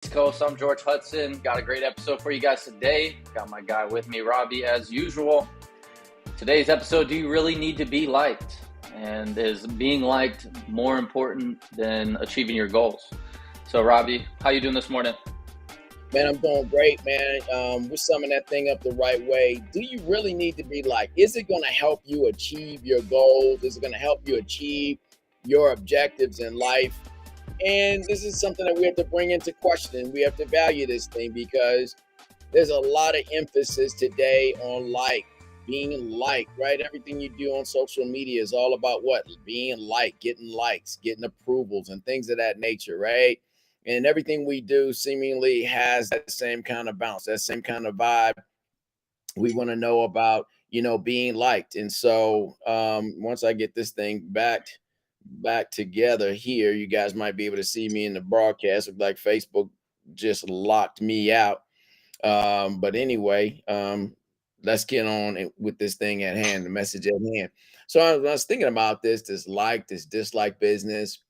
East Coast. I'm George Hudson. Got a great episode for you guys today. Got my guy with me, Robbie, as usual. Today's episode, do you really need to be liked? And is being liked more important than achieving your goals? So, Robbie, how you doing this morning? Man, I'm doing great, man. We're summing that thing up the right way. Do you really need to be like, is it going to help you achieve your goals? Is it going to help you achieve your objectives in life? And this is something that we have to bring into question. We have to value this thing because there's a lot of emphasis today on being liked, right? Everything you do on social media is all about what? Being liked, getting likes, getting approvals, and things of that nature, right? And everything we do seemingly has that same kind of bounce, that same kind of vibe. We want to know about, being liked. And so once I get this thing back together here, you guys might be able to see me in the broadcast. Look like Facebook just locked me out. But anyway, let's get on with this thing at hand, the message at hand. So I was thinking about this this dislike business.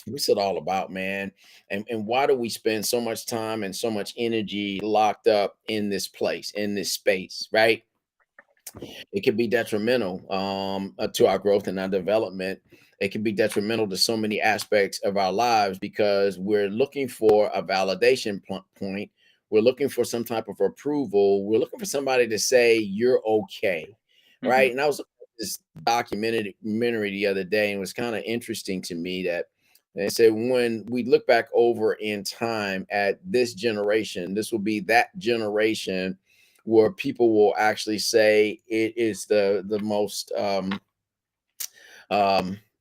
What's it all about, man? And why do we spend so much time and so much energy locked up in this place, in this space, right? It can be detrimental to our growth and our development. It can be detrimental to so many aspects of our lives because we're looking for a validation point. We're looking for some type of approval. We're looking for somebody to say you're okay, Mm-hmm. right? And I was looking at this documentary the other day, and it was kind of interesting to me that they said when we look back over in time at this generation, this will be that generation where people will actually say it is the most um,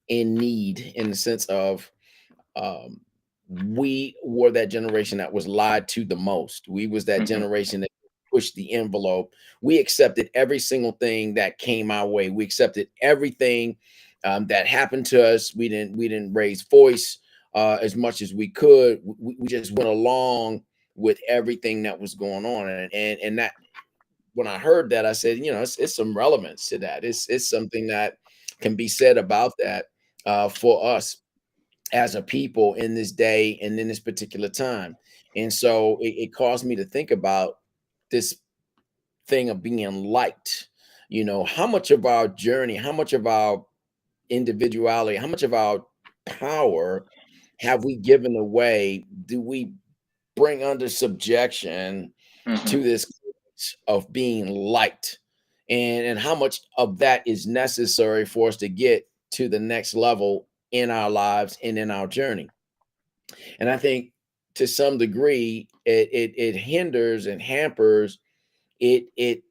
in need in the sense of um, we were that generation that was lied to the most. We was that Mm-hmm. generation that pushed the envelope. We accepted every single thing that came our way. We accepted everything that happened to us. We didn't raise voice as much as we could. We just went along with everything that was going on, and that when I heard that, I said, it's some relevance to that. It's something that can be said about that for us as a people in this day and in this particular time. And so it caused me to think about this thing of being liked. How much of our journey, how much of our individuality, how much of our power have we given away? Do we bring under subjection Mm-hmm. to this of being liked, and how much of that is necessary for us to get to the next level in our lives and in our journey? And I think to some degree it hinders and hampers, it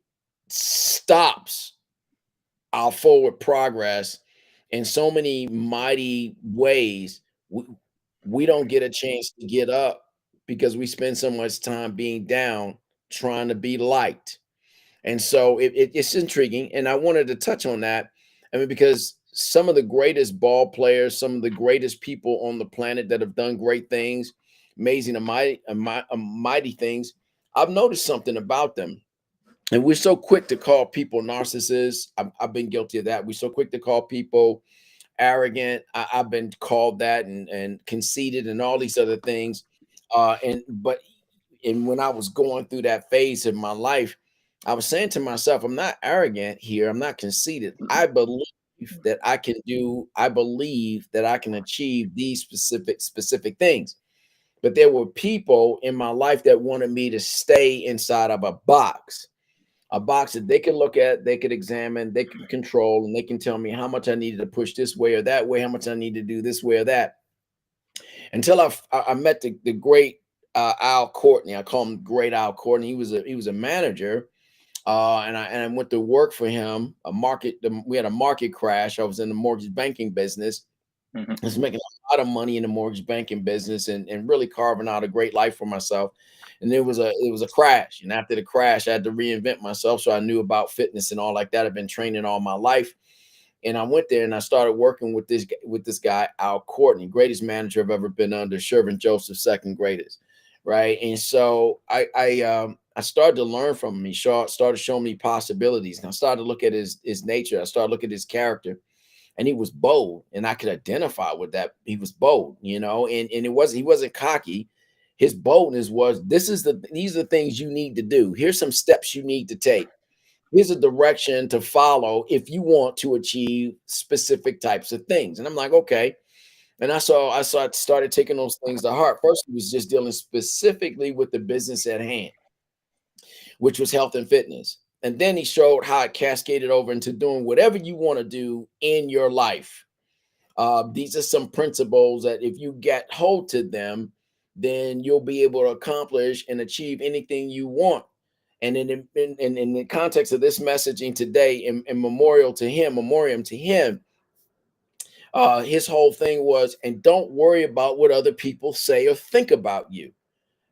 stops our forward progress in so many mighty ways. We don't get a chance to get up because we spend so much time being down trying to be liked. And so it's intriguing. And I wanted to touch on that. I mean, because some of the greatest ball players, some of the greatest people on the planet that have done great things, amazing and mighty things, I've noticed something about them. And we're so quick to call people narcissists. I've been guilty of that. We're so quick to call people arrogant. I've been called that, and conceited and all these other things. And when I was going through that phase of my life, I was saying to myself, I'm not arrogant here. I'm not conceited. I believe that I can do, I believe that I can achieve these specific things. But there were people in my life that wanted me to stay inside of a box that they could look at, they could examine, they can control, and they can tell me how much I needed to push this way or that way, how much I need to do this way or that. Until I met the great Al Courtney. I call him Great Al Courtney. He was a manager, and I went to work for him. We had a market crash. I was in the mortgage banking business. Mm-hmm. I was making a lot of money in the mortgage banking business, and really carving out a great life for myself. And it was a crash. And after the crash, I had to reinvent myself. So I knew about fitness and all like that. I've been training all my life. And I went there and I started working with this guy, Al Courtney, greatest manager I've ever been under, Shervin Joseph, second greatest. Right. And so I started to learn from him. He started showing me possibilities. And I started to look at his nature. I started to look at his character, and he was bold, and I could identify with that. He was bold, and he wasn't cocky. His boldness was, these are the things you need to do. Here's some steps you need to take. Here's a direction to follow if you want to achieve specific types of things. And I'm like, okay. And started taking those things to heart. First, he was just dealing specifically with the business at hand, which was health and fitness. And then he showed how it cascaded over into doing whatever you want to do in your life. These are some principles that if you get hold to them, then you'll be able to accomplish and achieve anything you want. And in the context of this messaging today, in memoriam to him, his whole thing was, and don't worry about what other people say or think about you,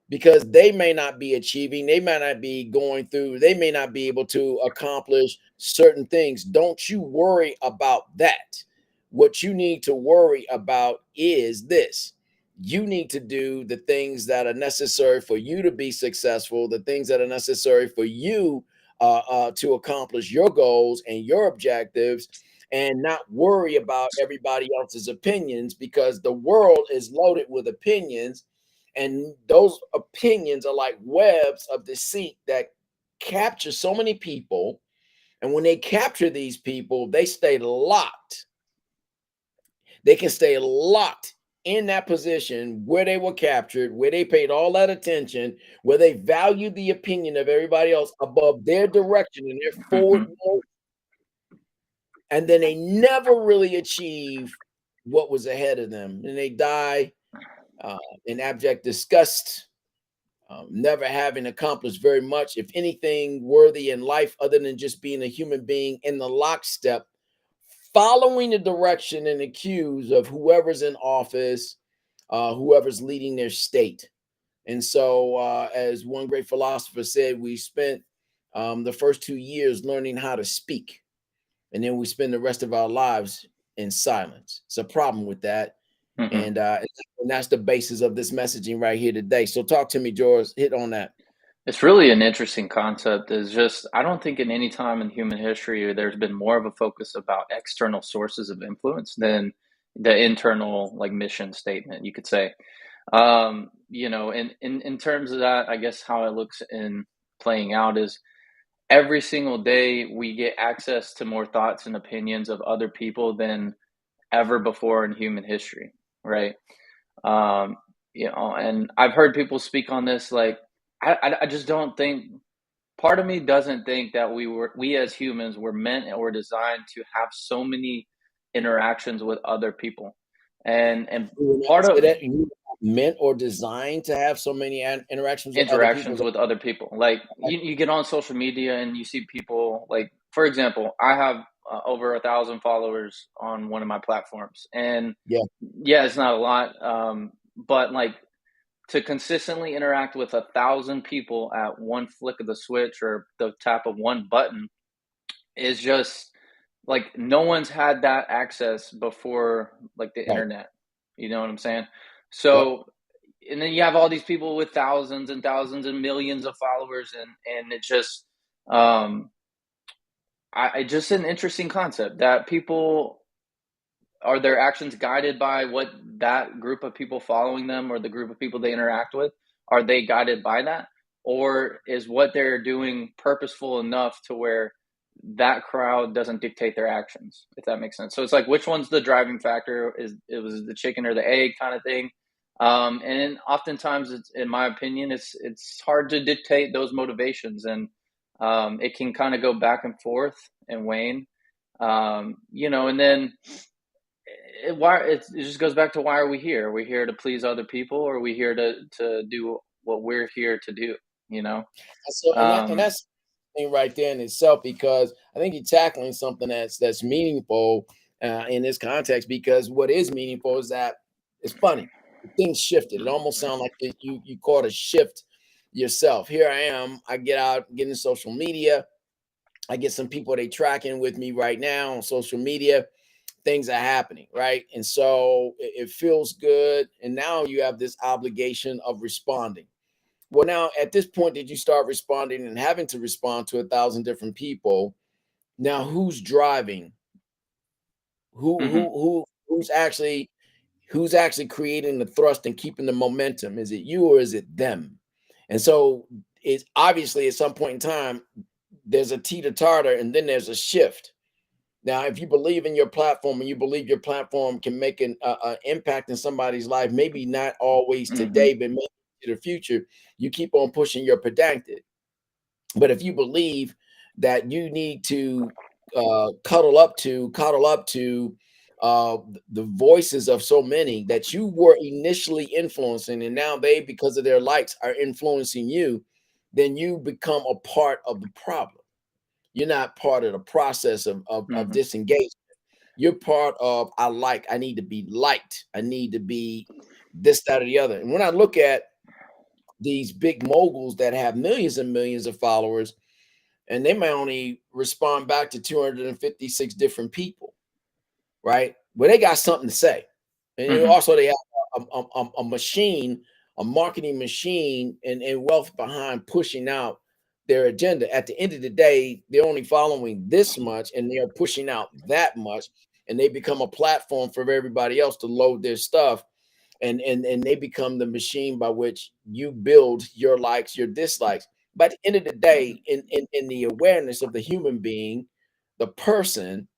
because they may not be achieving, they may not be going through, they may not be able to accomplish certain things. Don't you worry about that. What you need to worry about is this: you need to do the things that are necessary for you to be successful, the things that are necessary for you to accomplish your goals and your objectives, and not worry about everybody else's opinions, because the world is loaded with opinions, and those opinions are like webs of deceit that capture so many people. And when they capture these people, they stay locked. They can stay locked in that position where they were captured, where they paid all that attention, where they valued the opinion of everybody else above their direction and their forward motion. And then they never really achieve what was ahead of them. And they die in abject disgust, never having accomplished very much, if anything, worthy in life other than just being a human being in the lockstep, following the direction and the cues of whoever's in office, whoever's leading their state. And so, as one great philosopher said, we spent the first 2 years learning how to speak, and then we spend the rest of our lives in silence. It's a problem with that. Mm-hmm. And that's the basis of this messaging right here today. So talk to me, George. Hit on that. It's really an interesting concept. Is just I don't think in any time in human history there's been more of a focus about external sources of influence than the internal like mission statement, you could say. In terms of that, I guess how it looks in playing out is every single day we get access to more thoughts and opinions of other people than ever before in human history, right? And I've heard people speak on this. Like, I just don't think. Part of me doesn't think that we as humans were meant or designed to have so many interactions with other people, and part of that you meant or designed to have so many interactions with other people. Like you get on social media and you see people. Like, for example, I have over 1,000 followers on one of my platforms, and yeah, it's not a lot, but like to consistently interact with 1,000 people at one flick of the switch or the tap of one button is just like no one's had that access before, like the internet. You know what I'm saying? So, and then you have all these people with thousands and thousands and millions of followers, and it's just, just an interesting concept that people are their actions guided by what that group of people following them or the group of people they interact with, are they guided by that, or is what they're doing purposeful enough to where that crowd doesn't dictate their actions, if that makes sense? So it's like, which one's the driving factor? It was the chicken or the egg kind of thing. And oftentimes, in my opinion, it's hard to dictate those motivations, and it can kind of go back and forth and wane, and then it just goes back to, why are we here? Are we here to please other people, or are we here to do what we're here to do? So, and that's the thing right there in itself, because I think you're tackling something that's meaningful in this context, because what is meaningful is that it's funny. Things shifted. It almost sounds like you caught a shift yourself. Here I am. I get out, get in social media. I get some people they tracking with me right now on social media. Things are happening, right? And so it feels good. And now you have this obligation of responding. Well, now at this point, did you start responding and having to respond to 1,000 different people? Now, who's driving? Who's actually Who's actually creating the thrust and keeping the momentum? Is it you or is it them? And so it's obviously at some point in time, there's a teeter-totter and then there's a shift. Now, if you believe in your platform and you believe your platform can make an impact in somebody's life, maybe not always Mm-hmm. today, but maybe to the future, you keep on pushing your pedantic. But if you believe that you need to coddle up to the voices of so many that you were initially influencing, and now they, because of their likes, are influencing you, then you become a part of the problem. You're not part of the process of Mm-hmm. disengagement. You're part of I need to be liked. I need to be this, that, or the other. And when I look at these big moguls that have millions and millions of followers, and they may only respond back to 256 different people, right? Well, they got something to say. And Mm-hmm. also they have a machine, a marketing machine and wealth behind pushing out their agenda. At the end of the day, they're only following this much and they're pushing out that much. And they become a platform for everybody else to load their stuff. And they become the machine by which you build your likes, your dislikes. By the end of the day, in the awareness of the human being, the person,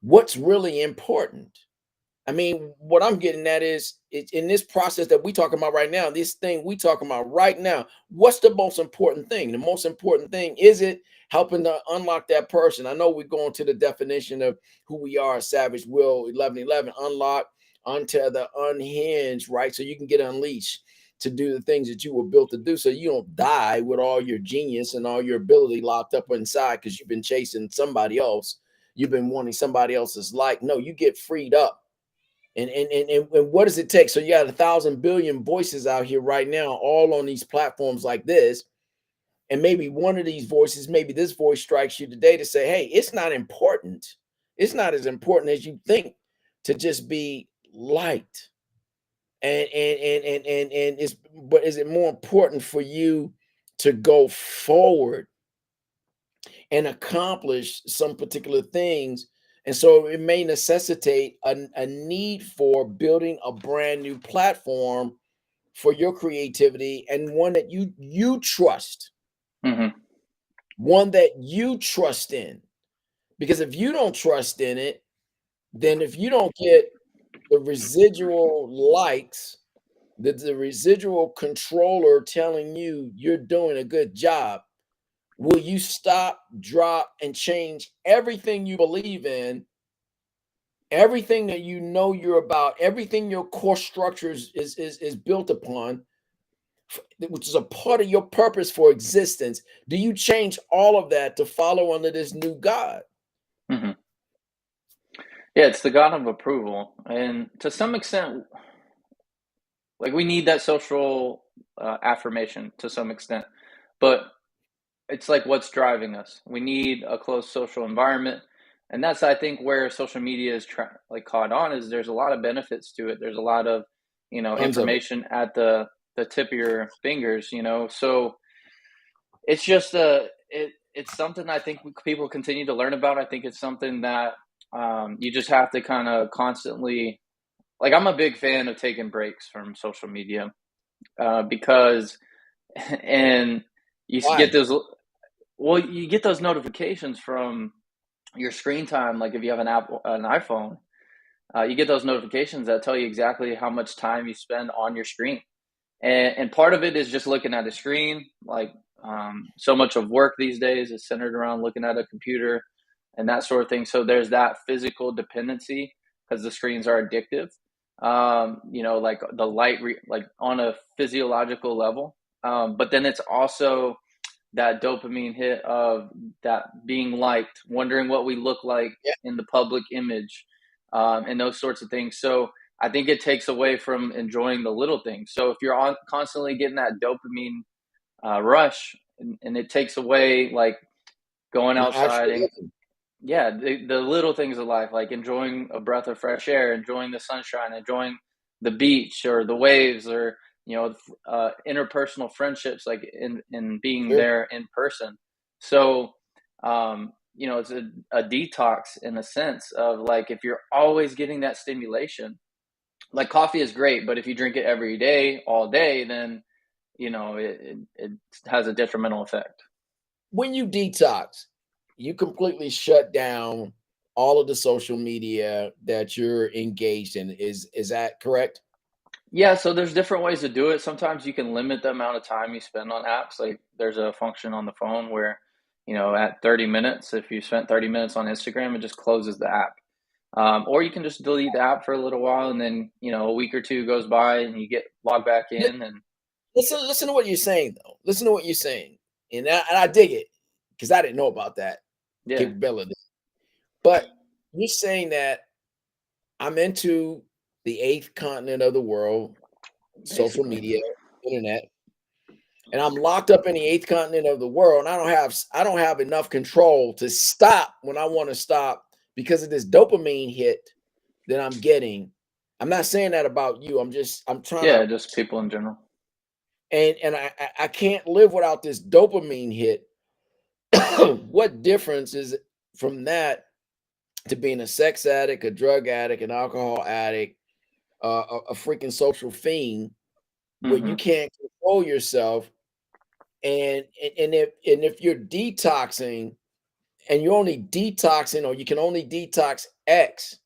what's really important? I mean, what I'm getting at is it's in this process that we talking about right now, this thing we talking about right now, what's the most important thing? The most important thing, is it helping to unlock that person? I know we're going to the definition of who we are, Savage Will 1111, unlock, untether, unhinge, right? So you can get unleashed to do the things that you were built to do, so you don't die with all your genius and all your ability locked up inside because you've been chasing somebody else. You've been wanting somebody else's like. No, you get freed up. And what does it take? So you got 1,000 billion voices out here right now, all on these platforms like this. And maybe one of these voices, maybe this voice strikes you today to say, hey, it's not important. It's not as important as you think to just be liked. And it's, but is it more important for you to go forward and accomplish some particular things? And so it may necessitate a need for building a brand new platform for your creativity, and one that you trust, Mm-hmm. one that you trust in. Because if you don't trust in it, then if you don't get the residual likes, the residual controller telling you you're doing a good job, will you stop, drop, and change everything you believe in, everything that you know you're about, everything your core structures is built upon, which is a part of your purpose for existence? Do you change all of that to follow under this new God? Mm-hmm. Yeah, it's the God of approval, and to some extent, like we need that social affirmation to some extent, but it's like what's driving us. We need a close social environment, and that's I think where social media is like caught on is there's a lot of benefits to it. There's a lot of Tons of it. information at the tip of your fingers. So it's just it's something I think people continue to learn about. I think it's something that you just have to kind of constantly like. I'm a big fan of taking breaks from social media because and you get Why? those well, you get those notifications from your screen time. Like if you have an iPhone, you get those notifications that tell you exactly how much time you spend on your screen. And part of it is just looking at a screen. Like so much of work these days is centered around looking at a computer and that sort of thing. So there's that physical dependency because the screens are addictive. Like the like on a physiological level. But then it's also that dopamine hit of that being liked, wondering what we look like Yeah, in the public image, and those sorts of things. So I think it takes away from enjoying the little things. So if you're constantly getting that dopamine rush, and it takes away like going from outside actually and living. yeah, the little things of life, like enjoying a breath of fresh air, enjoying the sunshine, enjoying the beach or the waves, or interpersonal friendships, like in being Sure. there in person. So, it's a detox in a sense of like if you're always getting that stimulation, like coffee is great, but if you drink it every day, all day, then it has a detrimental effect. When you detox, you completely shut down all of the social media that you're engaged in. Is that correct? Yeah, so there's different ways to do it. Sometimes you can limit the amount of time you spend on apps. Like there's a function on the phone where, at 30 minutes, if you spent 30 minutes on Instagram, it just closes the app. Or you can just delete the app for a little while, and then a week or two goes by, and you get logged back in, and Listen to what you're saying, though. Listen to what you're saying, and I dig it because I didn't know about that yeah, capability. But you're saying that I'm into the eighth continent of the world, social basically, media, internet, and I'm locked up in the eighth continent of the world, and I don't have enough control to stop when I want to stop because of this dopamine hit that I'm getting. I'm not saying that about you. I'm trying yeah, to, just people in general. and I can't live without this dopamine hit. What difference is it from that to being a sex addict, a drug addict, an alcohol addict, a freaking social fiend, where you Hmm. can't control yourself? And if you're detoxing and you're only detoxing, or you can only detox X,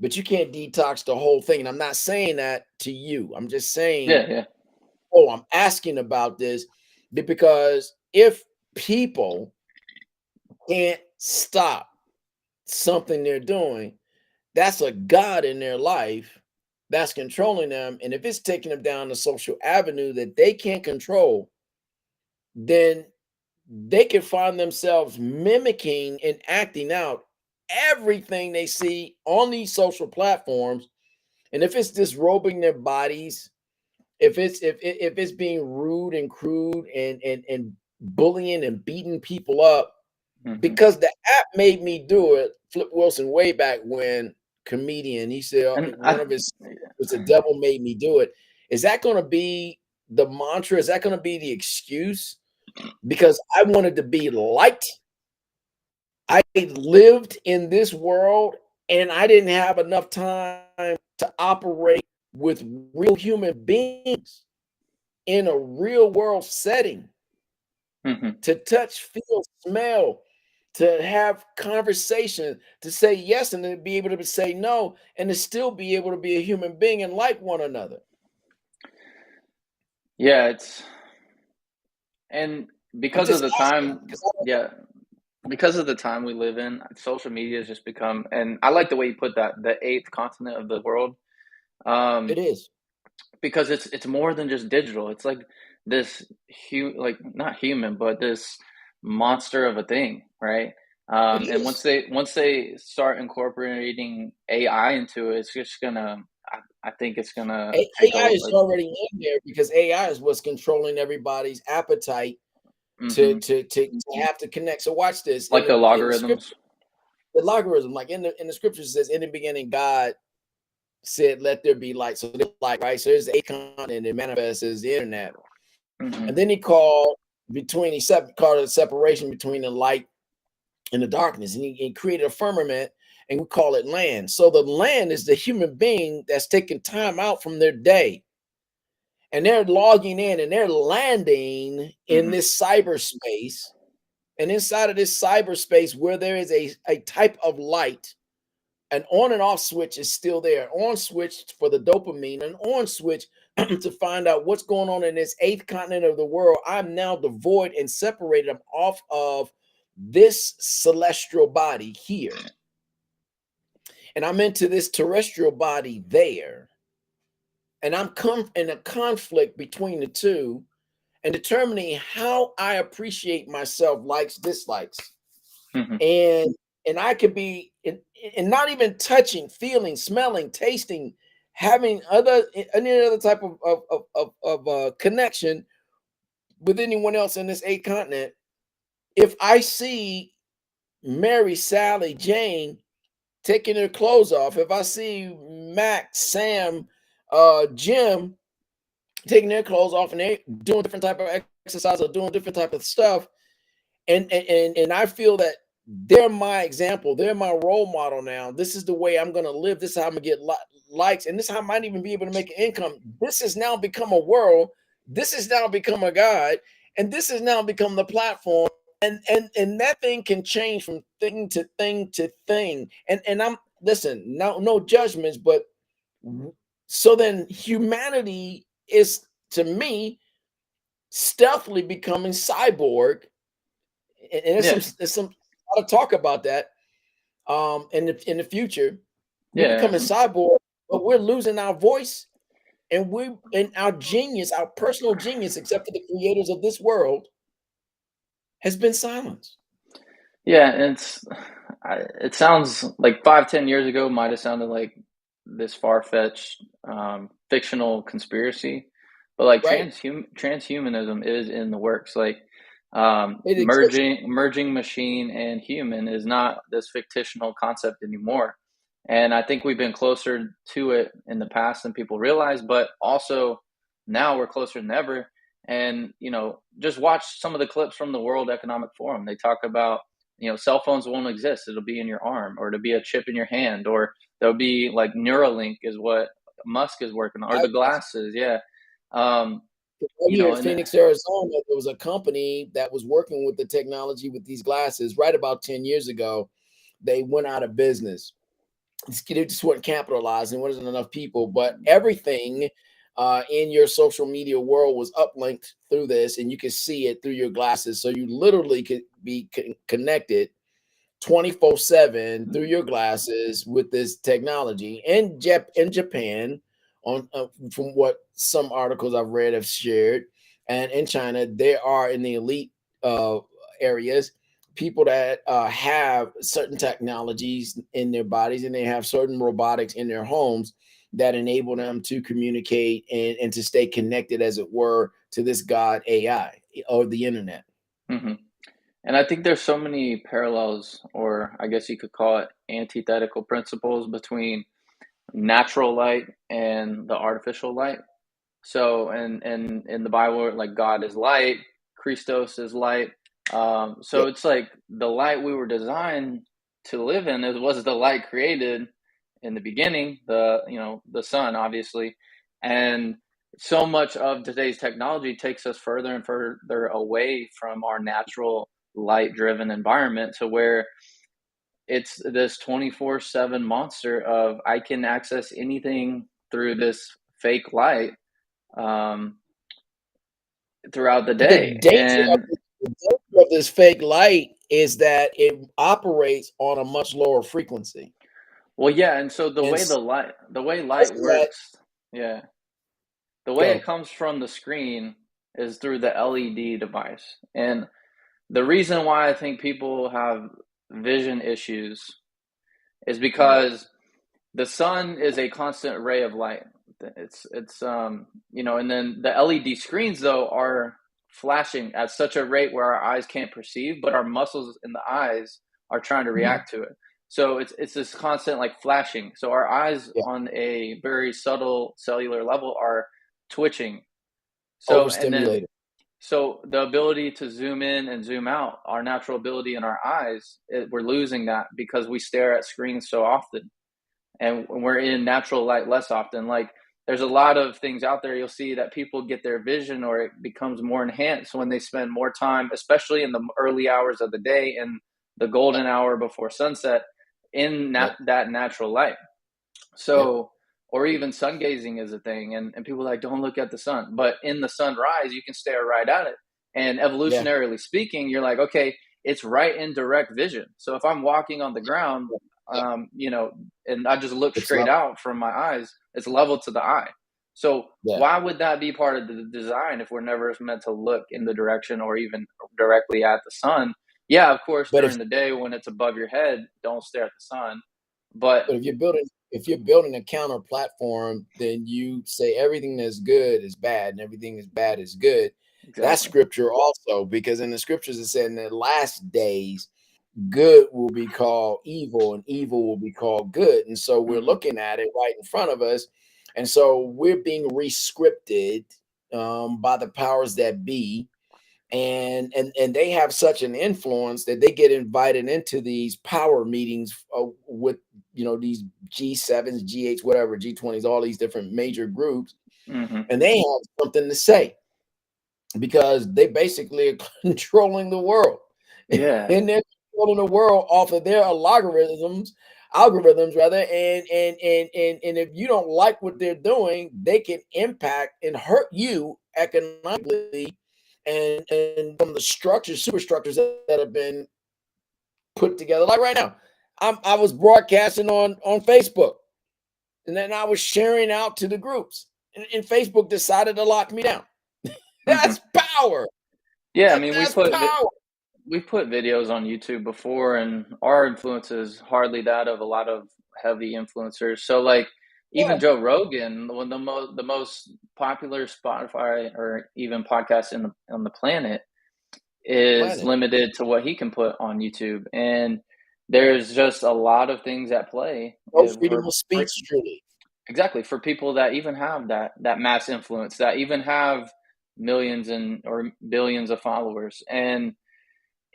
but you can't detox the whole thing. And I'm not saying that to you. I'm just saying, Yeah, yeah. oh, I'm asking about this because if people can't stop something they're doing, that's a God in their life that's controlling them. And if it's taking them down the social avenue that they can't control, then they can find themselves mimicking and acting out everything they see on these social platforms. And if it's disrobing their bodies, if it's being rude and crude and bullying and beating people up, Hmm. because the app made me do it. Flip Wilson, way back when, comedian, he said And one of his was the devil made me do it. Is that going to be the mantra? Is that going to be the excuse? Because I wanted to be liked. I lived in this world and I didn't have enough time to operate with real human beings in a real world setting, hmm. to touch, feel, smell, to have conversation, to say yes and to be able to say no, and to still be able to be a human being and like one another. Yeah, and I'm because of just the asking time, because yeah, because of the time we live in, social media has just become, and I like the way you put that, the eighth continent of the world, it um, is. because it's more than just digital. It's like this like not human, but this monster of a thing, right? It And once is. they start incorporating AI into it, it's just gonna. I think it's gonna take a AI is like. already in there because AI is what's controlling everybody's appetite to Hmm. to to, to have to connect. So watch this Like the in the scripture. logarithms. The logarithm, like in the scriptures, says, "In the beginning, God said, let there be light." So there's light, right? So there's the icon, and it manifests as the internet. Hmm. And then called a separation between the light and the darkness, and he created a firmament, and we call it land. So the land is the human being that's taking time out from their day, and they're logging in and they're landing in Hmm. this cyberspace. And inside of this cyberspace, where there is a type of light, an on and off switch is still there. On switch for the dopamine, an on switch to find out what's going on in this eighth continent of the world. I'm now devoid and separated. I'm off of this celestial body here, and I'm into this terrestrial body there. And I'm in a conflict between the two and determining how I appreciate myself, likes, dislikes. Hmm. and and I could be in not even touching, feeling, smelling, tasting, having any other type of connection with anyone else in this eighth continent. If I see Mary, Sally, Jane taking their clothes off, if I see Max, Sam, Jim taking their clothes off and they doing different type of exercise or doing different type of stuff, and I feel that they're my example. They're my role model now. This is the way I'm going to live. This is how I'm going to get likes. And this is how I might even be able to make an income. This has now become a world. This has now become a God. And this has now become the platform. And that thing can change from thing to thing to thing. And I'm listen, no judgments, but so then humanity is to me stealthily becoming cyborg. And Yeah, there's some a lot of talk about that in the future. We're yeah, becoming cyborg, but we're losing our voice and we and our genius, our personal genius, except for the creators of this world, has been silenced. yeah. And it sounds like 5, 10 years ago might have sounded like this far-fetched fictional conspiracy, but like Right? transhumanism is in the works. Like It exists. merging machine and human is not this fictional concept anymore. And I think we've been closer to it in the past than people realize, but also now we're closer than ever. And just watch some of the clips from the World Economic Forum. They talk about cell phones won't exist. It'll be in your arm, or it'll be a chip in your hand, or there'll be like Neuralink is what Musk is working on, or I, the glasses. Yeah. Um, Here in and Phoenix, Arizona, there was a company that was working with the technology with these glasses right about 10 years ago. They went out of business. They just weren't capitalized and wasn't enough people, but everything in your social media world was uplinked through this, and you could see it through your glasses. So you literally could be connected 24/7 through your glasses with this technology. And in Japan, on from what some articles I've read have shared, and in China, there are in the elite uh, areas people that have certain technologies in their bodies, and they have certain robotics in their homes that enable them to communicate and to stay connected, as it were, to this God AI or the internet. hmm and I think there's so many parallels, or I guess you could call it antithetical principles between natural light and the artificial light. So, and in the Bible, like God is light, Christos is light. So Yeah. it's like the light we were designed to live in is was the light created in the beginning, the sun, obviously, and so much of today's technology takes us further and further away from our natural light-driven environment to where it's this 24/7 monster of I can access anything through this fake light um, throughout the But the day. danger of And this fake light is that it operates on a much lower frequency. well, yeah, and so And the way light most of that, works, yeah, the way it go. comes from the screen is through the LED device. And the reason why I think people have vision issues is Mhm. because the sun is a constant ray of light. It's and then the LED screens though are flashing at such a rate where our eyes can't perceive, but our muscles in the eyes are trying to Mhm. react to it. So it's this constant like flashing. So our eyes Yeah, on a very subtle cellular level are twitching. So and then overstimulated. so the ability to zoom in and zoom out, our natural ability in our eyes, we're losing that because we stare at screens so often and we're in natural light less often. Like there's a lot of things out there you'll see that people get their vision or it becomes more enhanced when they spend more time, especially in the early hours of the day and the Yep, golden hour before sunset in yep, that natural light. yep. So, or even sun gazing is a thing, and people like don't look at the sun, but in the sunrise you can stare right at it. And Yeah, evolutionarily speaking, you're like, okay, it's right in direct vision. So if I'm walking on the ground, yeah, yeah. and I just look It's straight level. out from my eyes, it's level to the eye. So Yeah, why would that be part of the design if we're never meant to look in the direction or even directly at the sun? Yeah, of course, but if during the day when it's above your head, don't stare at the sun. But but if you're building a counter platform, then you say everything that's good is bad and everything that's bad is good. That's exactly. scripture also, because in the scriptures it said in the last days good will be called evil and evil will be called good. And so we're Mhm. looking at it right in front of us. And so we're being rescripted by the powers that be. and they have such an influence that they get invited into these power meetings with these G7s, G8s, whatever, G20s, all these different major groups, Mm-hmm. and they have something to say because they basically are controlling the world. Yeah. And they're controlling the world off of their algorithms rather, and if you don't like what they're doing, they can impact and hurt you economically and from the superstructures that have been put together. Like right now, I was broadcasting on Facebook, and then I was sharing out to the groups, and Facebook decided to lock me down. Mm-hmm. That's power. Yeah, I That mean, that's power. we put videos on YouTube before, and our influence is hardly that of a lot of heavy influencers. So, like, even Yeah, Joe Rogan, one of the most popular Spotify or even podcast on the planet, is planet. limited to what he can put on YouTube, and there's just a lot of things at play No freedom for of speech, truly. exactly for people that even have that mass influence, that even have millions and or billions of followers, and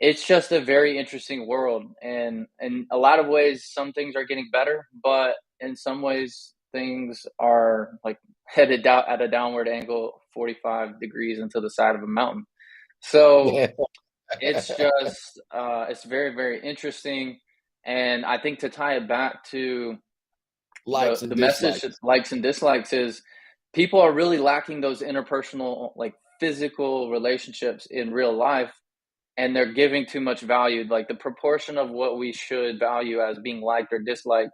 it's just a very interesting world. And in a lot of ways, some things are getting better, but in some ways, things are like headed down at a downward angle, 45 degrees into the side of a mountain. So Yeah. it's just it's very very interesting, and I think to tie it back to Likes the and message dislikes. likes and dislikes is people are really lacking those interpersonal, like physical relationships in real life, and they're giving too much value, like the proportion of what we should value as being liked or disliked.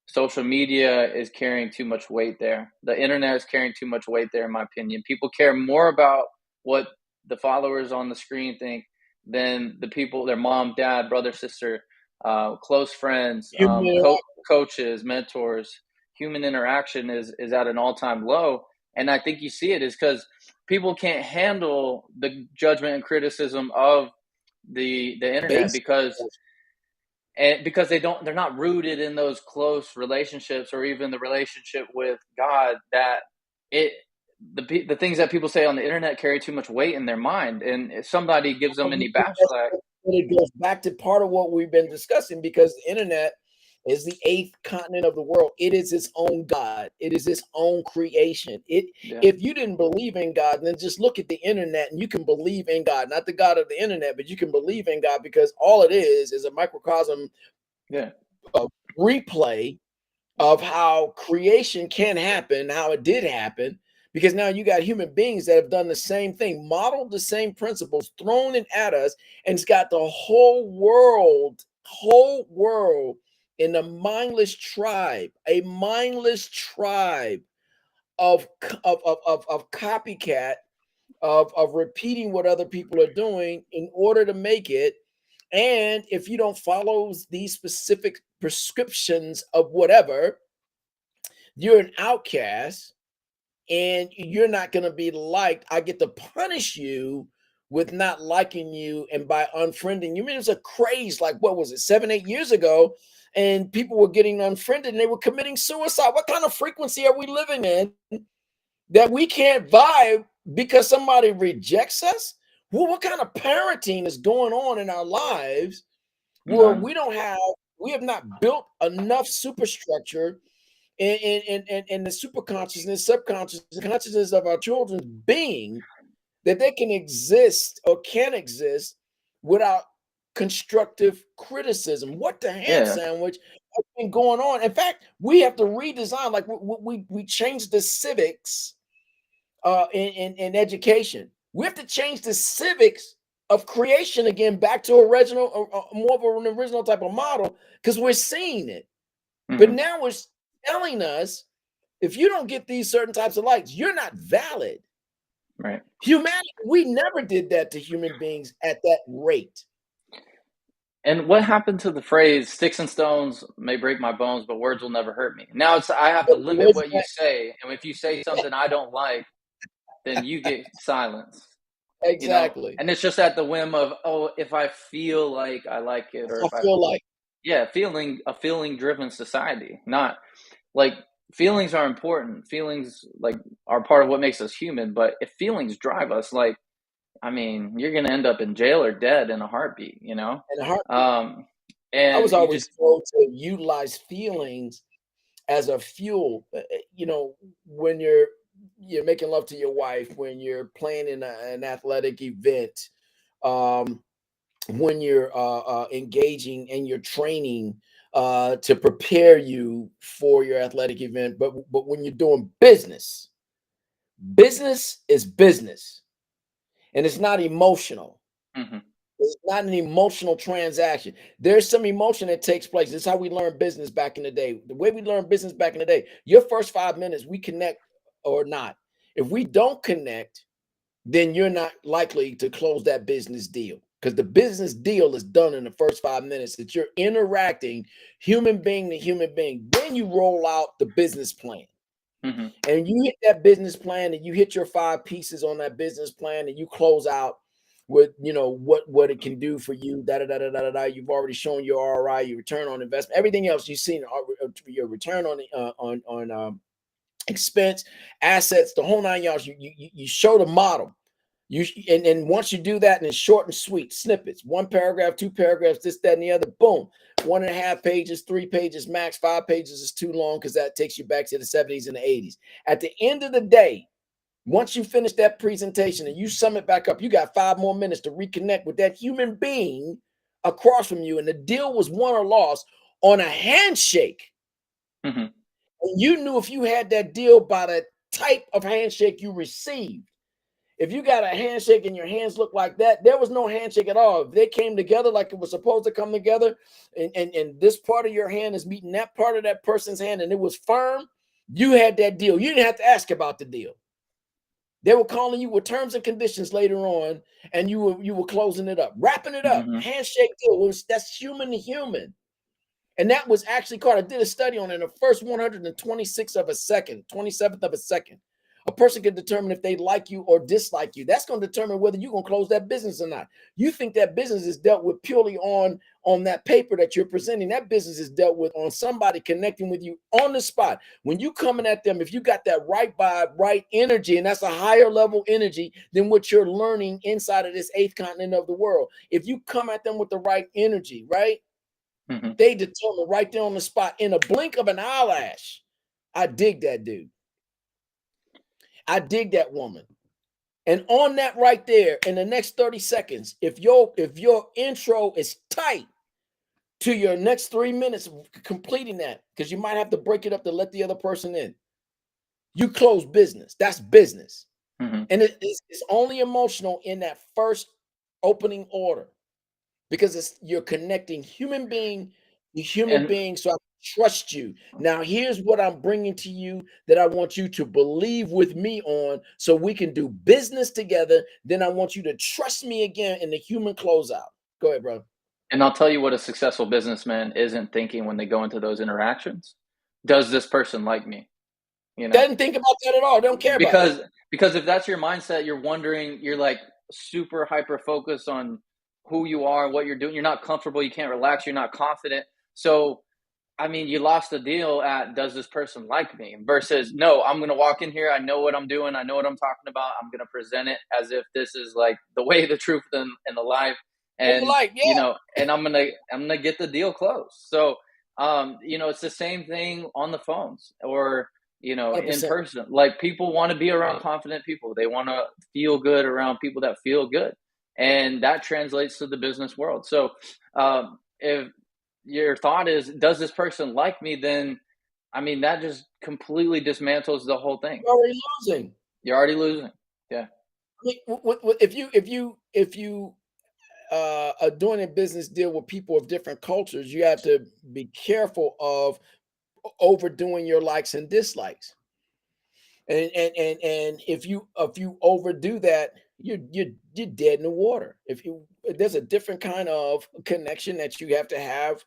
Social media is carrying too much weight there. The internet is carrying too much weight there, in my opinion. People care more about what the followers on the screen think than the people, their mom, dad, brother, sister, close friends, Human coaches, mentors. Human interaction is at an all time low, and I think you see it is because people can't handle the judgment and criticism of the internet base. because they're not rooted in those close relationships or even the relationship with God, that it the things that people say on the internet carry too much weight in their mind, and if somebody gives them any bashback. But it goes back to part of what we've been discussing because the internet is the eighth continent of the world. It is its own God. It is its own creation. Yeah, If you didn't believe in God, then just look at the internet and you can believe in God. Not the God of the internet, but you can believe in God because all it is a microcosm yeah, replay of how creation can happen, how it did happen, because now you got human beings that have done the same thing, modeled the same principles, thrown it at us, and it's got the whole world in a mindless tribe of copycat of repeating what other people are doing in order to make it. And if you don't follow these specific prescriptions of whatever, you're an outcast and you're not going to be liked. I get to punish you with not liking you and by unfriending you. I mean, it was a craze like, what was it, 7, 8 years ago? And people were getting unfriended and they were committing suicide. What kind of frequency are we living in that we can't vibe because somebody rejects us? Well, what kind of parenting is going on in our lives where none. we have not built enough superstructure in the super consciousness, subconscious, consciousness of our children's being that they can exist or can exist without constructive criticism. What the ham Yeah, sandwich has been going on? In fact, we have to redesign. Like we changed the civics in education. We have to change the civics of creation again back to original, more of an original type of model because we're seeing it. But hmm, now it's telling us if you don't get these certain types of likes, you're not valid. right. Humanity, we never did that to human beings at that rate. And what happened to the phrase "sticks and stones may break my bones, but words will never hurt me"? Now it's I have to But limit where's what you say, and if you say something I don't like, then you get silenced. exactly. And it's just at the whim of, oh, if I feel like I like it, or I if I, feel like yeah, a feeling driven society, not like feelings are important. Feelings like are part of what makes us human, but if feelings drive us, like I mean, you're going to end up in jail or dead in a heartbeat, you know? in a heartbeat. Um, I was and you always just, told to utilize feelings as a fuel. When you're making love to your wife, when you're playing in an athletic event, um, when you're engaging in your training to prepare you for your athletic event, but when you're doing business, business is business, and it's not emotional. mhm, It's not an emotional transaction. There's some emotion that takes place. This is how we learned business back in the day. The way we learned business back in the day, your first 5 minutes, we connect or not. If we don't connect, then you're not likely to close that business deal because the business deal is done in the first 5 minutes that you're interacting human being to human being. Then you roll out the business plan. mhm, And you hit that business plan and you hit your 5 pieces on that business plan and you close out with what it can do for you. Da da da da da da. You've already shown your ROI, your return on investment, everything else you've seen, your return on expense, assets, the whole 9 yards. You show the model. And once you do that, and it's short and sweet snippets, 1 paragraph, 2 paragraphs, this, that, and the other, boom, 1.5 pages, 3 pages max. 5 pages is too long because that takes you back to the 70s and the 80s. At the end of the day, once you finish that presentation and you sum it back up, you got 5 more minutes to reconnect with that human being across from you. And the deal was won or lost on a handshake. mhm, And you knew if you had that deal by the type of handshake you received. If you got a handshake and your hands look like that, there was no handshake at all. If they came together like it was supposed to come together, and this part of your hand is meeting that part of that person's hand, and it was firm, you had that deal. You didn't have to ask about the deal. They were calling you with terms and conditions later on, and you were closing it up, wrapping it up. mhm. Handshake deal. That's human to human. And that was actually caught. I did a study on it in the first 126 of a second, 27th of a second. A person can determine if they like you or dislike you. That's going to determine whether you're going to close that business or not. You think that business is dealt with purely on that paper that you're presenting. That business is dealt with on somebody connecting with you on the spot. When you coming at them, if you got that right vibe, right energy, and that's a higher level energy than what you're learning inside of this eighth continent of the world. If you come at them with the right energy, right? Mhm. They determine right there on the spot in a blink of an eyelash. I dig that dude. I dig that woman. And on that right there, in the next 30 seconds, if your intro is tight to your next 3 minutes of completing that, because you might have to break it up to let the other person in, you close business. That's business. Mhm. And it's only emotional in that first opening order. Because you're connecting human being to human And being, so I trust you. Now here's what I'm bringing to you that I want you to believe with me on so we can do business together. Then I want you to trust me again in the human closeout. Go ahead, bro. and I'll tell you what a successful businessman isn't thinking when they go into those interactions. Does this person like me? You know? Doesn't think about that at all. Don't care about that. Because if that's your mindset, you're wondering, you're like super hyper focused on who you are, what you're doing. You're not comfortable, you can't relax, you're not confident. So I mean, you lost the deal at does this person like me versus no, I'm going to walk in here. I know what I'm doing. I know what I'm talking about. I'm going to present it as if this is like the way, the truth, and the life. What you And, like? Yeah, and I'm going to get the deal closed. So, it's the same thing on the phones or, in 100%. person. Like people want to be around confident people. They want to feel good around people that feel good. And that translates to the business world. So, if your thought is, does this person like me? Then, I mean, that just completely dismantles the whole thing. You're already losing. You're already losing. Yeah. I mean, if you are doing a business deal with people of different cultures, you have to be careful of overdoing your likes and dislikes. And if you overdo that, you're dead in the water. There's a different kind of connection that you have to have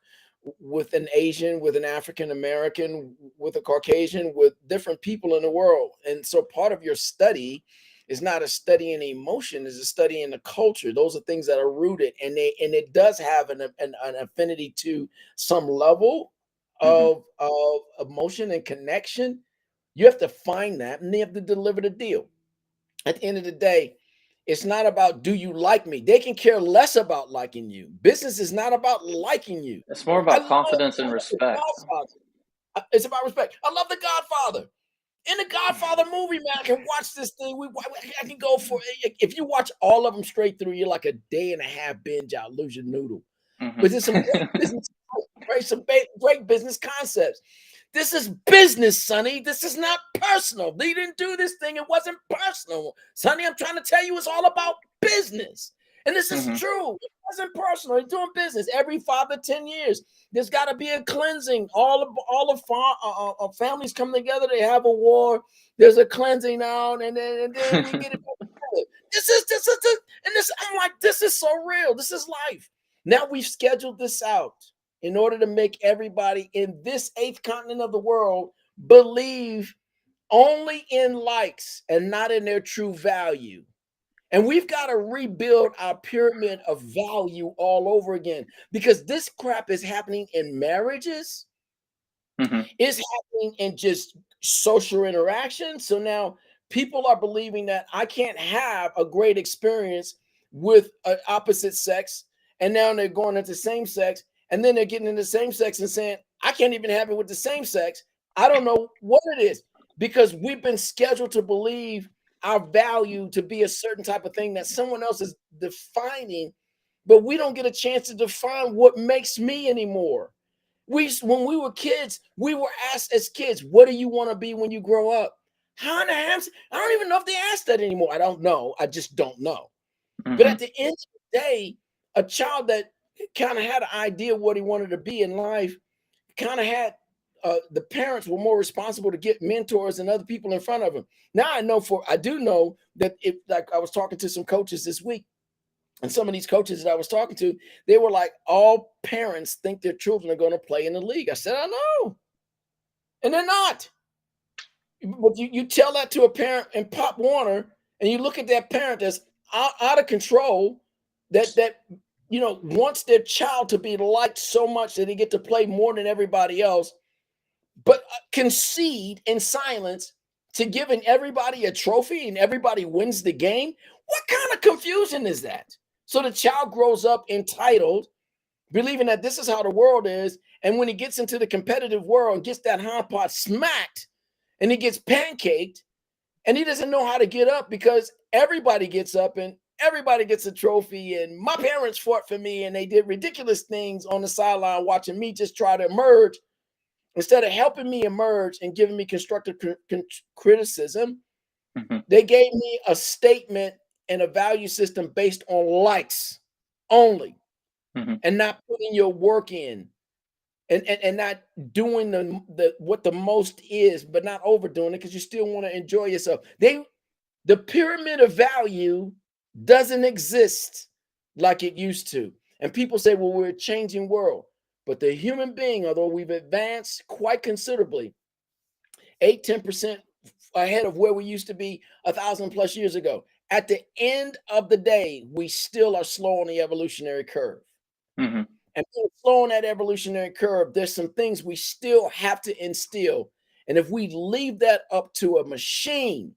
with an Asian, with an African American, with a Caucasian, with different people in the world. And so part of your study is not a study in emotion, is a study in the culture. Those are things that are rooted, and it does have an affinity to some level Hmm. of emotion and connection. You have to find that, and they have to deliver the deal. At the end of the day, It's not about do you like me? They can care less about liking you. Business is not about liking you. It's more I about love confidence and The respect. Godfather. It's about respect. I love The Godfather. In the Godfather movie, man, I can watch this thing. I can go for if you watch all of them straight through, you're like a day and a half binge out, lose your noodle. But there's some great business, right? Some great business concepts. This is business, Sonny. This is not personal. They didn't do this thing. It wasn't personal. Sonny, I'm trying to tell you it's all about business. And this is true. It wasn't personal. They're doing business every 5 to 10 years. There's got to be a cleansing. All of families come together. They have a war. There's a cleansing now, and then we get it back together. This is and this. I'm like, this is so real. This is life. Now we've scheduled this out in order to make everybody in this 8th continent of the world believe only in likes and not in their true value. And we've got to rebuild our pyramid of value all over again, because this crap is happening in marriages. It's happening in just social interaction. So now people are believing that I can't have a great experience with an opposite sex. And now they're going into same sex. And then they're getting into same sex and saying, I can't even have it with the same sex. I don't know what it is, because we've been scheduled to believe our value to be a certain type of thing that someone else is defining, but we don't get a chance to define what makes me anymore. When we were kids, we were asked as kids, what do you want to be when you grow up? Hannah Hampton. I don't even know if they ask that anymore. I don't know. I just don't know. But at the end of the day, a child that kind of had an idea of what he wanted to be in life, kind of had the parents were more responsible to get mentors and other people in front of him. Now I do know that if, like, I was talking to some coaches this week, and some of these coaches that I was talking to, they were like, all parents think their children are going to play in the league. I said, I know. And they're not. But you tell that to a parent in Pop Warner, and you look at that parent that's out of control, that wants their child to be liked so much that they get to play more than everybody else, but concede in silence to giving everybody a trophy and everybody wins the game. What kind of confusion is that? So the child grows up entitled, believing that this is how the world is. And when he gets into the competitive world and gets that hind part smacked and he gets pancaked, and he doesn't know how to get up, because everybody gets up and everybody gets a trophy. And my parents fought for me and they did ridiculous things on the sideline watching me just try to emerge. Instead of helping me emerge and giving me constructive criticism, they gave me a statement and a value system based on likes only, and not putting your work in, and not doing the what the most is, but not overdoing it, because you still want to enjoy yourself. The pyramid of value doesn't exist like it used to. And people say, well, we're a changing world. But the human being, although we've advanced quite considerably, 8-10% ahead of where we used to be 1,000+ years ago, at the end of the day, we still are slow on the evolutionary curve. And slow on that evolutionary curve, there's some things we still have to instill. And if we leave that up to a machine,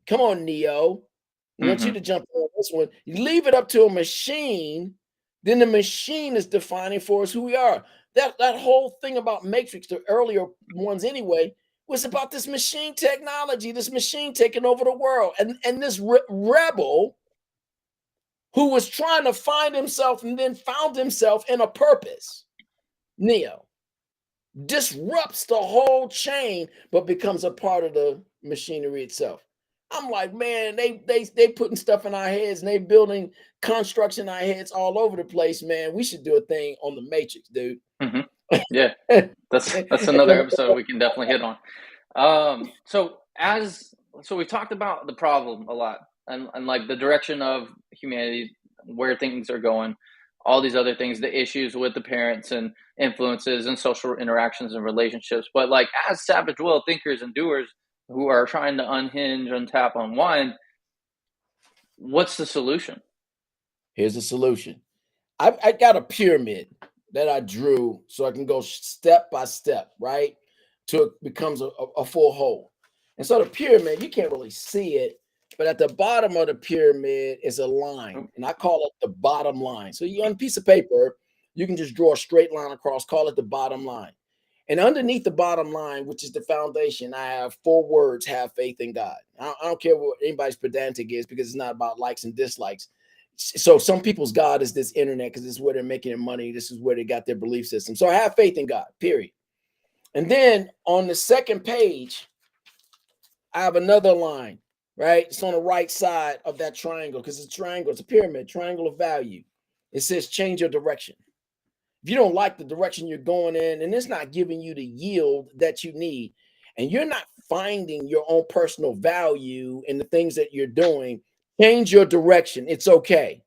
come on, Neo, I want you to jump on this one. You leave it up to a machine, then the machine is defining for us who we are. That whole thing about Matrix, the earlier ones anyway, was about this machine technology, this machine taking over the world. And this rebel who was trying to find himself and then found himself in a purpose, Neo, disrupts the whole chain, but becomes a part of the machinery itself. I'm like, man, they putting stuff in our heads and they building constructs in our heads all over the place, man. We should do a thing on the Matrix, dude. Yeah, that's another episode we can definitely hit on. So we talked about the problem a lot, and like the direction of humanity, where things are going, all these other things, the issues with the parents and influences and social interactions and relationships. But like, as savage will thinkers and doers who are trying to unhinge, untap, unwind, what's the solution? Here's the solution. I got a pyramid that I drew so I can go step by step, right? Till it becomes a full whole. And so the pyramid, you can't really see it, but at the bottom of the pyramid is a line, and I call it the bottom line. So you on a piece of paper, you can just draw a straight line across, call it the bottom line. And underneath the bottom line, which is the foundation, I have 4 words: have faith in God. I don't care what anybody's pedantic is, because it's not about likes and dislikes. So some people's God is this internet, because this is where they're making their money. This is where they got their belief system. So I have faith in God, period. And then on the second page, I have another line, right? It's on the right side of that triangle, because it's a triangle, it's a pyramid, triangle of value. It says change your direction. If you don't like the direction you're going in, and it's not giving you the yield that you need, and you're not finding your own personal value in the things that you're doing, change your direction. It's okay.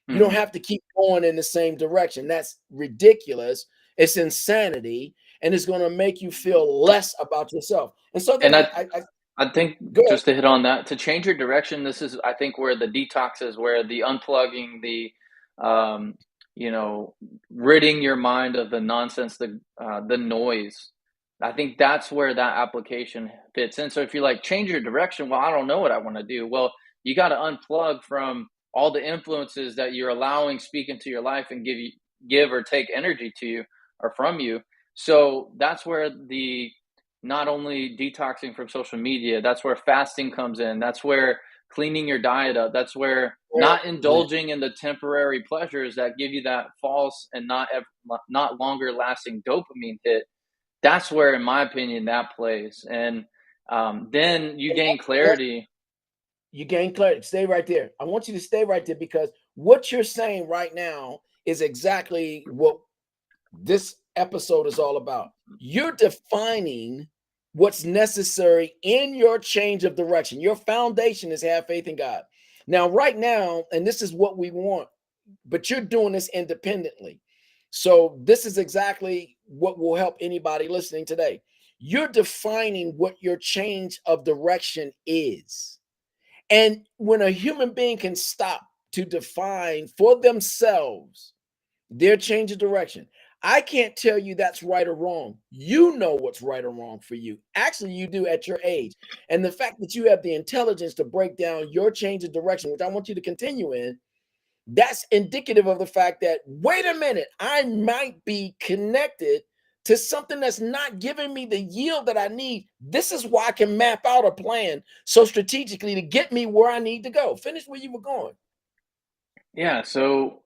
You don't have to keep going in the same direction. That's ridiculous. It's insanity, and it's going to make you feel less about yourself. And so then And I I think, go ahead. just to hit on that, to change your direction, this is, I think, where the detox is, where the unplugging, the, um, ridding your mind of the nonsense, the noise. I think that's where that application fits in. So if you're like, change your direction, well, I don't know what I want to do. Well, you got to unplug from all the influences that you're allowing speak into your life and give or take energy to you or from you. So that's where the not only detoxing from social media, that's where fasting comes in. That's where cleaning your diet up. That's where not indulging in the temporary pleasures that give you that false and not longer lasting dopamine hit. That's where, in my opinion, that plays. And then you gain clarity. You gain clarity. Stay right there. I want you to stay right there, because what you're saying right now is exactly what this episode is all about. You're defining what's necessary in your change of direction. Your foundation is have faith in God. Now, right now, and this is what we want, but you're doing this independently. So this is exactly what will help anybody listening today. You're defining what your change of direction is. And when a human being can stop to define for themselves their change of direction, I can't tell you that's right or wrong. You know what's right or wrong for you. Actually, you do at your age. And the fact that you have the intelligence to break down your change of direction, which I want you to continue in, that's indicative of the fact that, wait a minute, I might be connected to something that's not giving me the yield that I need. This is why I can map out a plan so strategically to get me where I need to go. Finish where you were going. Yeah. So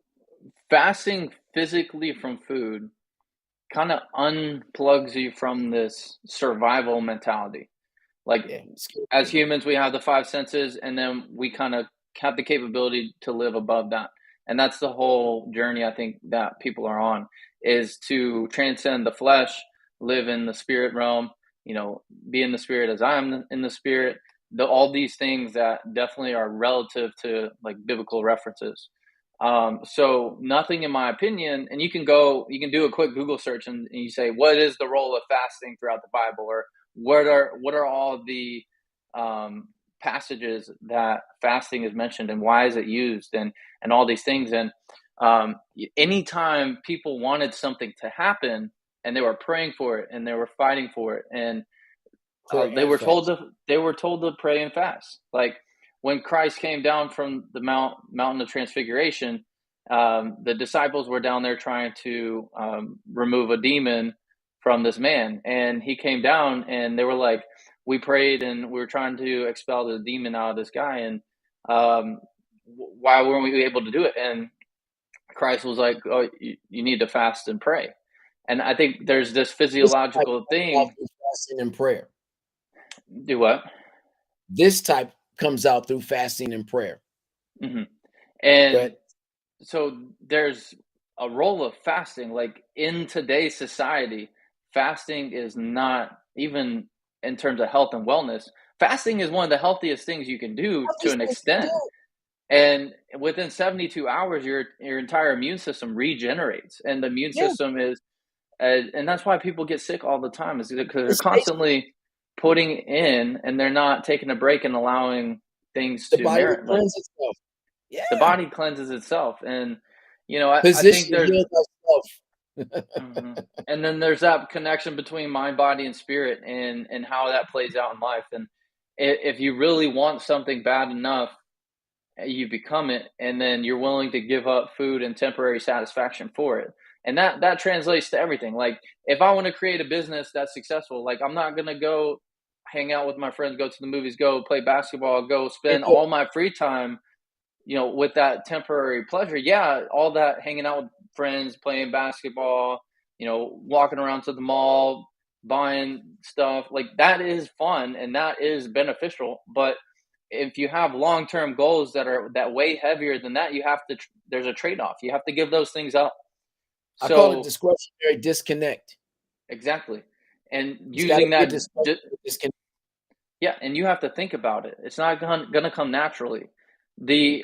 fasting physically from food kind of unplugs you from this survival mentality. Like, as humans, we have the 5 senses, and then we kind of have the capability to live above that. And that's the whole journey, I think, that people are on, is to transcend the flesh, live in the spirit realm, be in the spirit as I'm in the spirit. All these things that definitely are relative to like biblical references. So nothing, in my opinion, and you can do a quick Google search, and you say, what is the role of fasting throughout the Bible, or what are all the passages that fasting is mentioned, and why is it used, and all these things. And anytime people wanted something to happen, and they were praying for it, and they were fighting for it, and they were told to pray and fast. Like, when Christ came down from the mountain of transfiguration, the disciples were down there trying to remove a demon from this man, and he came down, and they were like, we prayed and we were trying to expel the demon out of this guy, and why weren't we able to do it? And Christ was like, oh, you need to fast and pray. And I think there's this physiological thing. Fasting and prayer. Do what? This type comes out through fasting and prayer. Mm-hmm. And so there's a role of fasting. Like, in today's society, fasting is not, even in terms of health and wellness, fasting is one of the healthiest things you can do to an extent. And within 72 hours, your entire immune system regenerates, and the immune system is, and that's why people get sick all the time, is because they're constantly putting in, and they're not taking a break and allowing things to merit. The body cleanses itself, and I think there's mm-hmm. And then there's that connection between mind, body, and spirit, and how that plays out in life. And if you really want something bad enough, you become it, and then you're willing to give up food and temporary satisfaction for it. And that translates to everything. Like, if I want to create a business that's successful, like, I'm not gonna go hang out with my friends, go to the movies, go play basketball, go spend all my free time, with that temporary pleasure. Yeah, all that hanging out with friends, playing basketball, walking around to the mall, buying stuff, like, that is fun and that is beneficial. But if you have long-term goals that way heavier than that, there's a trade-off. You have to give those things up. I call it discretionary disconnect. Exactly. And using that disconnect. Yeah, and you have to think about it. It's not gonna come naturally.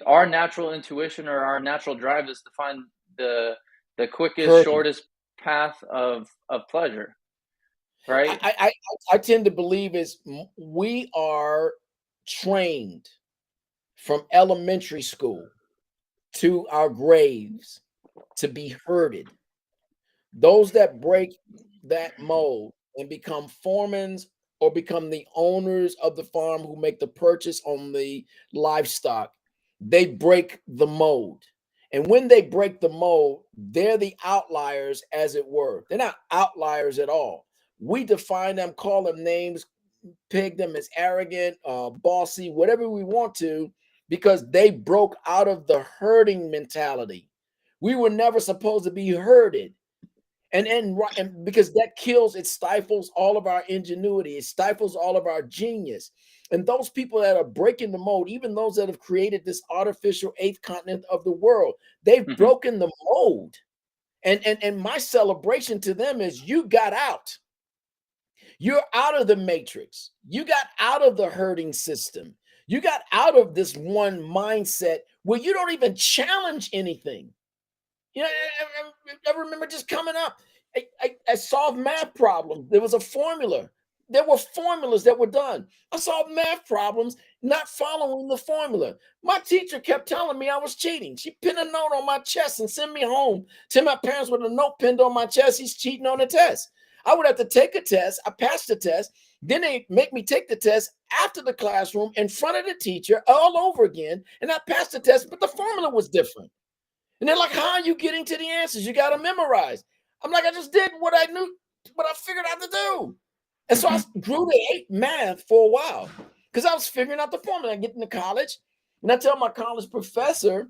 Our natural intuition or our natural drive is to find the quickest, shortest path of pleasure, right? I tend to believe we are trained from elementary school to our graves to be herded. Those that break that mold and become foremans or become the owners of the farm who make the purchase on the livestock, they break the mold. And when they break the mold, they're the outliers, as it were. They're not outliers at all. We define them, call them names, peg them as arrogant, bossy, whatever we want to, because they broke out of the herding mentality. We were never supposed to be herded. And because that kills, it stifles all of our ingenuity. It stifles all of our genius. And those people that are breaking the mold, even those that have created this artificial eighth continent of the world, they've broken the mold. And my celebration to them is, you got out. You're out of the matrix. You got out of the herding system. You got out of this one mindset where you don't even challenge anything. I remember just coming up. I solved math problems. There was a formula. There were formulas that were done. I solved math problems not following the formula. My teacher kept telling me I was cheating. She pinned a note on my chest and sent me home to my parents with a note pinned on my chest. He's cheating on the test. I would have to take a test. I passed the test. Then they make me take the test after the classroom in front of the teacher all over again. And I passed the test, but the formula was different. And they're like, how are you getting to the answers? You got to memorize. I'm like, I just did what I knew, what I figured out to do. And so I grew to hate math for a while because I was figuring out the formula. I get into college and I tell my college professor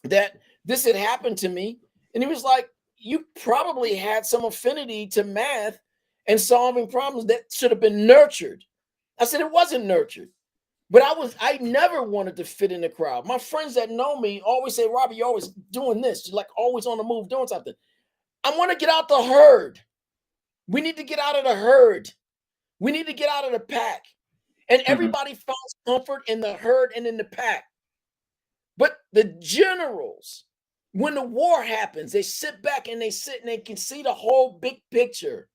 that this had happened to me. And he was like, you probably had some affinity to math and solving problems that should have been nurtured. I said, it wasn't nurtured. But I never wanted to fit in the crowd. My friends that know me always say, Robbie, you're always doing this. You're like always on the move, doing something. I want to get out the herd. We need to get out of the herd. We need to get out of the pack. And everybody finds comfort in the herd and in the pack. But the generals, when the war happens, they sit back and they can see the whole big picture.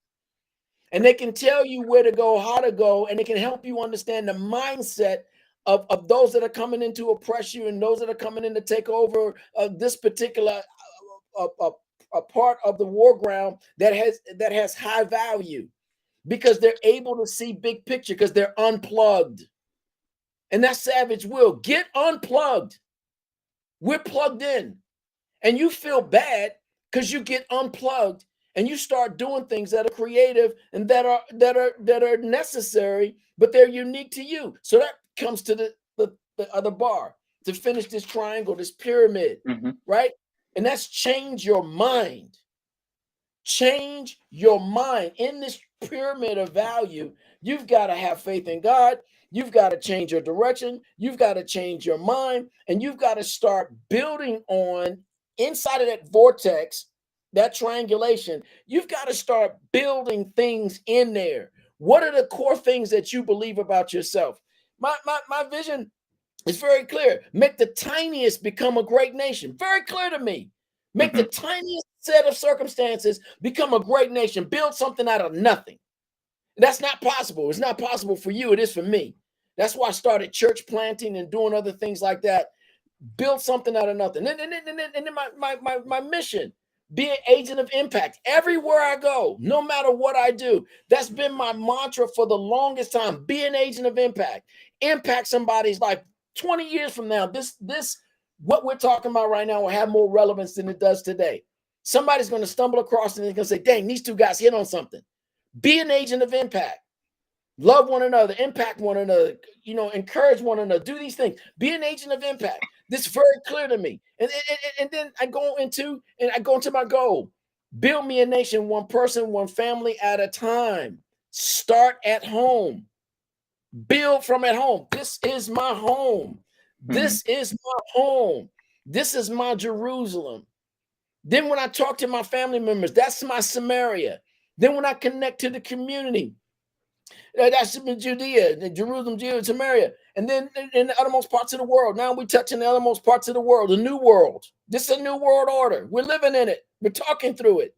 And they can tell you where to go, how to go, and they can help you understand the mindset of those that are coming in to oppress you and those that are coming in to take over this particular a part of the war ground that has high value, because they're able to see big picture because they're unplugged. And that's Savage Will. Get unplugged. We're plugged in. And you feel bad because you get unplugged. And you start doing things that are creative and that are necessary, but they're unique to you. So that comes to the other bar to finish this triangle, this pyramid, right? And that's change your mind. Change your mind. In this pyramid of value, you've got to have faith in God. You've got to change your direction. You've got to change your mind. And you've got to start building on inside of that vortex, that triangulation. You've got to start building things in there. What are the core things that you believe about yourself? My vision is very clear. Make the tiniest become a great nation. Very clear to me. Make the tiniest set of circumstances become a great nation. Build something out of nothing. That's not possible. It's not possible for you. It is for me. That's why I started church planting and doing other things like that. Build something out of nothing. And then my mission Be an agent of impact everywhere I go, no matter what I do. That's been my mantra for the longest time. Be an agent of impact. Impact somebody's life. 20 years from now, this what we're talking about right now will have more relevance than it does today. Somebody's going to stumble across it and they're going to say, dang, these two guys hit on something. Be an agent of impact. Love one another, impact one another, encourage one another, do these things. Be an agent of impact. This is very clear to me. And then I go into my goal. Build me a nation, one person, one family at a time. Start at home. Build from at home. This is my home. This is my home. This is my Jerusalem. Then when I talk to my family members, that's my Samaria. Then when I connect to the community, that's Judea, Jerusalem, Judea, Samaria. And then in the uttermost parts of the world. Now we touch in the uttermost parts of the world, the new world. This is a new world order. We're living in it. We're talking through it.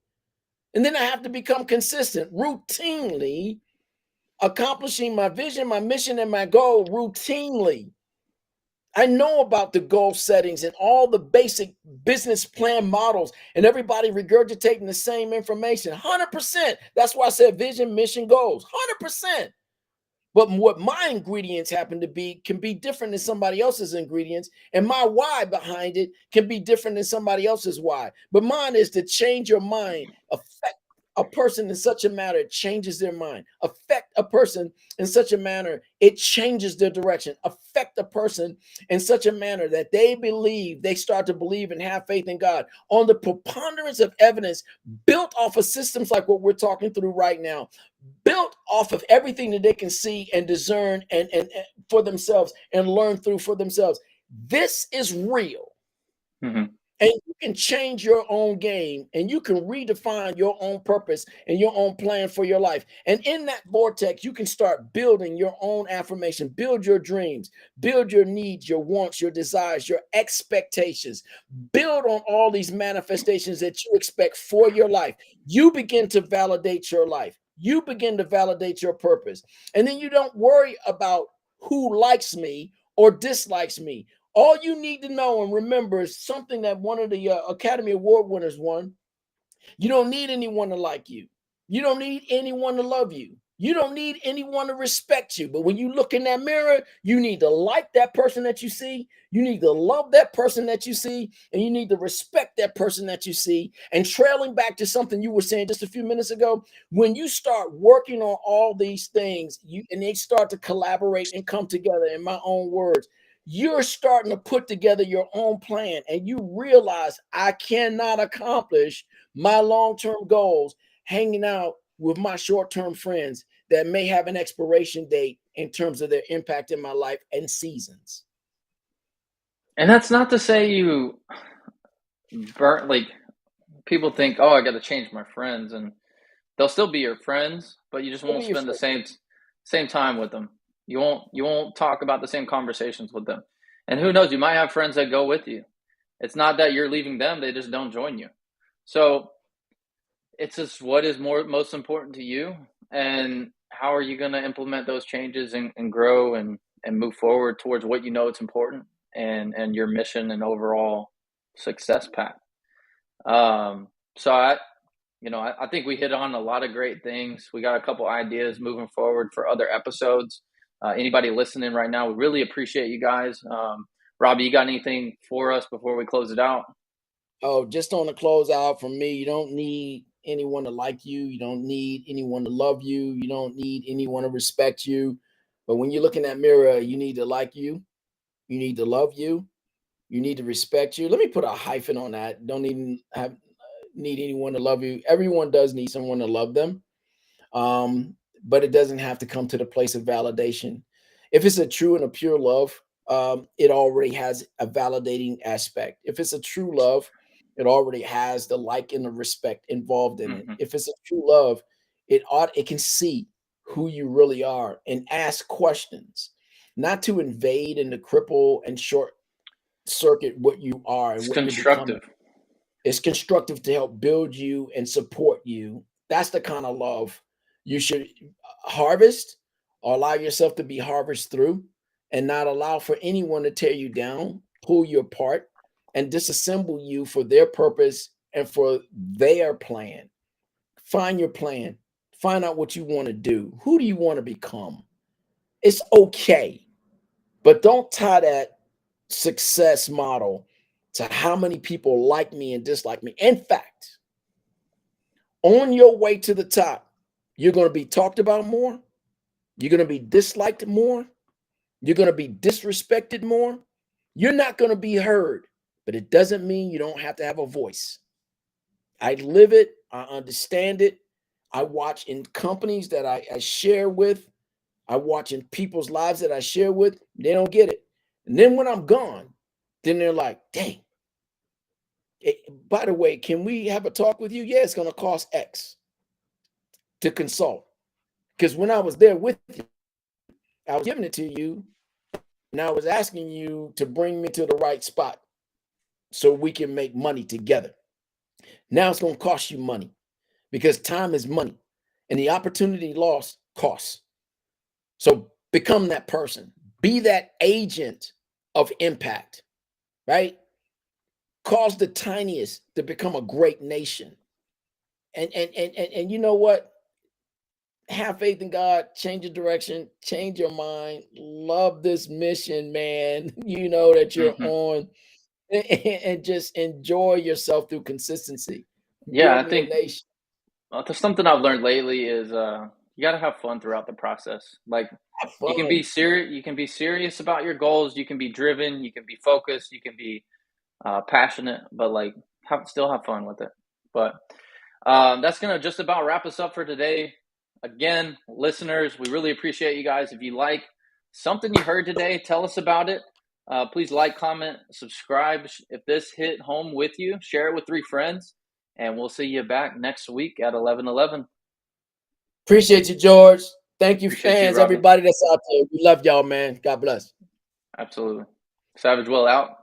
And then I have to become consistent, routinely accomplishing my vision, my mission, and my goal routinely. I know about the goal settings and all the basic business plan models, and everybody regurgitating the same information. 100%. That's why I said vision, mission, goals. 100%. But what my ingredients happen to be can be different than somebody else's ingredients, and my why behind it can be different than somebody else's why. But mine is to change your mind, affect a person in such a manner it changes their mind, affect a person in such a manner it changes their direction, affect a person in such a manner that they start to believe and have faith in God on the preponderance of evidence built off of systems like what we're talking through right now, built off of everything that they can see and discern and for themselves and learn through for themselves. This is real. And you can change your own game and you can redefine your own purpose and your own plan for your life. And in that vortex, you can start building your own affirmation, build your dreams, build your needs, your wants, your desires, your expectations, build on all these manifestations that you expect for your life. You begin to validate your life. You begin to validate your purpose. And then you don't worry about who likes me or dislikes me. All you need to know and remember is something that one of the Academy Award winners won. You don't need anyone to like you. You don't need anyone to love you. You don't need anyone to respect you. But when you look in that mirror, you need to like that person that you see. You need to love that person that you see. And you need to respect that person that you see. And trailing back to something you were saying just a few minutes ago, when you start working on all these things, and they start to collaborate and come together, in my own words, you're starting to put together your own plan and you realize I cannot accomplish my long-term goals hanging out with my short-term friends that may have an expiration date in terms of their impact in my life and seasons. And that's not to say you burn, like people think, oh, I got to change my friends, and they'll still be your friends, but you just won't spend the same time with them. You won't talk about the same conversations with them. And who knows, you might have friends that go with you. It's not that you're leaving them, they just don't join you. So it's just what is most important to you, and how are you going to implement those changes and grow and move forward towards what you know it's important and your mission and overall success path. So I think we hit on a lot of great things. We got a couple ideas moving forward for other episodes. Anybody listening right now, we really appreciate you guys. Robbie, you got anything for us before we close it out? Oh, just on the close out from me, you don't need anyone to like you. You don't need anyone to love you. You don't need anyone to respect you. But when you look in that mirror, you need to like you. You need to love you. You need to respect you. Let me put a hyphen on that. Don't even need anyone to love you. Everyone does need someone to love them. But it doesn't have to come to the place of validation. If it's a true and a pure love, it already has a validating aspect. If it's a true love, it already has the like and the respect involved in it. If it's a true love, it can see who you really are and ask questions, not to invade and to cripple and short circuit what you are. And It's what constructive. It's constructive to help build you and support you. That's the kind of love you should harvest or allow yourself to be harvested through, and not allow for anyone to tear you down, pull you apart, and disassemble you for their purpose and for their plan. Find your plan. Find out what you want to do. Who do you want to become? It's okay, but don't tie that success model to how many people like me and dislike me. In fact, on your way to the top, you're going to be talked about more. You're going to be disliked more. You're going to be disrespected more. You're not going to be heard, but it doesn't mean you don't have to have a voice. I live it. I understand it. I watch in companies that I share with. I watch in people's lives that I share with. They don't get it. And then when I'm gone, then they're like, dang. By the way, can we have a talk with you? Yeah, it's going to cost X to consult. Because when I was there with you, I was giving it to you, and I was asking you to bring me to the right spot so we can make money together. Now it's going to cost you money because time is money, and the opportunity lost costs. So become that person. Be that agent of impact, right? Cause the tiniest to become a great nation. And you know what? Have faith in God, change your direction, change your mind, love this mission, man, you know, that you're on, and just enjoy yourself through consistency. Yeah, I Building a think nation. something I've learned lately is you got to have fun throughout the process. Like Have you can be fun. serious, you can be serious about your goals, you can be driven, you can be focused, you can be passionate, but like still have fun with it. But that's gonna just about wrap us up for today. Again, listeners, we really appreciate you guys. If you like something you heard today, tell us about it. Please like, comment, subscribe. If this hit home with you, share it with 3 friends, and we'll see you back next week at 11:11. Appreciate you, George. Thank you, Appreciate you, fans, Robbie. everybody that's out there. We love y'all, man. God bless. Absolutely. Savage Will out.